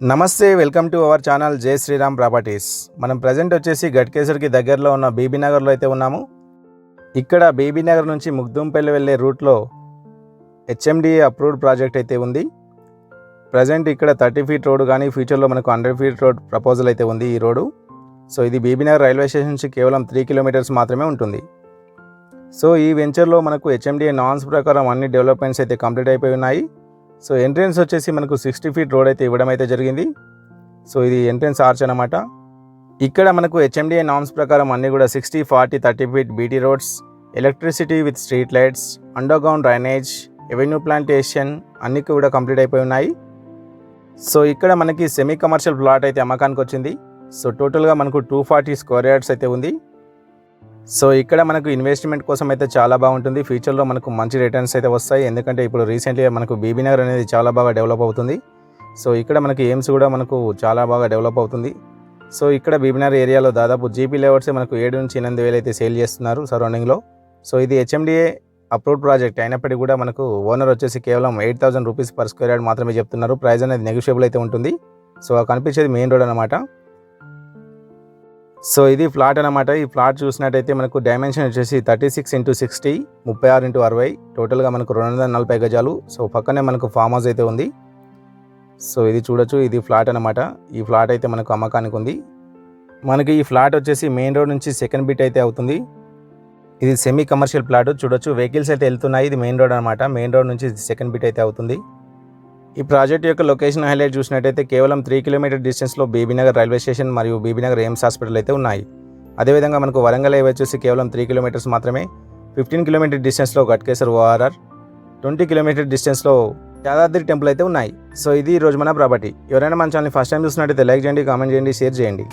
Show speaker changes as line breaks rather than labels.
నమస్తే, welcome to our channel జై Sriram properties. మనం ప్రజెంట్ వచ్చేసి గట్కేసర్కి దగ్గరలో ఉన్న బీబీ నగర్లో అయితే ఉన్నాము. ఇక్కడ బీబీ నగర్ నుంచి ముగ్దుంపల్లి వెళ్ళే రూట్లో హెచ్ఎండిఏ అప్రూవ్డ్ ప్రాజెక్ట్ అయితే ఉంది. ప్రజెంట్ ఇక్కడ 30 ఫీట్ రోడ్ కానీ ఫ్యూచర్లో మనకు 100 ఫీట్ రోడ్ ప్రపోజల్ అయితే ఉంది ఈ రోడ్డు. సో ఇది బీబీ నగర్ రైల్వే స్టేషన్ నుంచి కేవలం 3 కిలోమీటర్స్ మాత్రమే ఉంటుంది. సో ఈ వెంచర్లో మనకు హెచ్ఎండిఏ నార్మ్స్ ప్రకారం అన్ని డెవలప్మెంట్స్ అయితే కంప్లీట్ అయిపోయి ఉన్నాయి. సో ఎంట్రెన్స్ వచ్చేసి మనకు 60 ఫీట్ రోడ్ అయితే ఇవ్వడం అయితే జరిగింది. సో ఇది ఎంట్రెన్స్ ఆర్చ్ అనమాట. ఇక్కడ మనకు హెచ్ఎండిఏ నార్మ్స్ ప్రకారం అన్నీ కూడా 60, 40, 30 feet BT roads, electricity with street lights, under ground drainage, avenue plantation అన్నీ కూడా కంప్లీట్ అయిపోయి ఉన్నాయి. సో ఇక్కడ మనకి సెమీ కమర్షియల్ ప్లాట్ అయితే అమ్మకానికి వచ్చింది. సో టోటల్గా మనకు 240 స్క్వేర్ యార్డ్స్ అయితే ఉంది. సో ఇక్కడ మనకు ఇన్వెస్ట్మెంట్ కోసం అయితే చాలా బాగుంటుంది. ఫ్యూచర్లో మనకు మంచి రిటర్న్స్ అయితే వస్తాయి. ఎందుకంటే ఇప్పుడు రీసెంట్గా మనకు బీబీ నగర్ అనేది చాలా బాగా డెవలప్ అవుతుంది. సో ఇక్కడ మనకి ఎయిమ్స్ కూడా మనకు చాలా బాగా డెవలప్ అవుతుంది. సో ఇక్కడ బీబీ నగర్ ఏరియాలో దాదాపు జీపీ లేఅవుట్సే మనకు 7 నుంచి 8 వేలు అయితే సేల్ చేస్తున్నారు సరౌండింగ్లో. సో ఇది హెచ్ఎండిఏ అప్రూవ్డ్ ప్రాజెక్ట్ అయినప్పటికీ కూడా మనకు ఓనర్ వచ్చేసి కేవలం 8,000 రూపీస్ పర్ స్క్వేర్ యార్డ్ మాత్రమే చెప్తున్నారు. ప్రైస్ అనేది నెగోషియబుల్ అయితే ఉంటుంది. సో కనిపించేది మెయిన్ రోడ్ అనమాట. సో ఇది ఫ్లాట్ అనమాట. ఈ ఫ్లాట్ చూసినట్టయితే మనకు డైమెన్షన్ వచ్చేసి 36x60, 36x60, టోటల్గా మనకు 240 గజాలు. సో పక్కనే మనకు ఫామ్ హౌస్ అయితే ఉంది. సో ఇది చూడొచ్చు, ఇది ఫ్లాట్ అనమాట. ఈ ఫ్లాట్ అయితే మనకు అమ్మకానికి ఉంది. మనకి ఈ ఫ్లాట్ వచ్చేసి మెయిన్ రోడ్ నుంచి సెకండ్ బిట్ అయితే అవుతుంది. ఇది సెమీ కమర్షియల్ ప్లాట్ చూడొచ్చు, వెహికల్స్ అయితే వెళ్తున్నాయి. ఇది మెయిన్ రోడ్ అనమాట. మెయిన్ రోడ్ నుంచి సెకండ్ బిట్ అయితే అవుతుంది. ఈ ప్రాజెక్ట్ యొక్క లొకేషన్ హైలైట్ చూసినట్టయితే కేవలం 3 కిలోమీటర్ డిస్టెన్స్లో బీబీ నగర్ రైల్వే స్టేషన్ మరియు బీబీ నగర్ ఎయిమ్స్ హాస్పిటల్ అయితే ఉన్నాయి. అదేవిధంగా మనకు వరంగల్ వచ్చేసి కేవలం 3 కిలోమీటర్స్ మాత్రమే. 15 కిలోమీటర్ డిస్టెన్స్లో గట్కేసర్ ఓఆర్ఆర్, 20 కిలోమీటర్ డిస్టెన్స్లో యాదాద్రి టెంపుల్ అయితే ఉన్నాయి. సో ఇది ఈరోజు మన ప్రాపర్టీ. ఎవరైనా మన ఛానల్ని ఫస్ట్ టైం చూసినట్టయితే లైక్ చేయండి, కామెంట్ చేయండి, షేర్ చేయండి.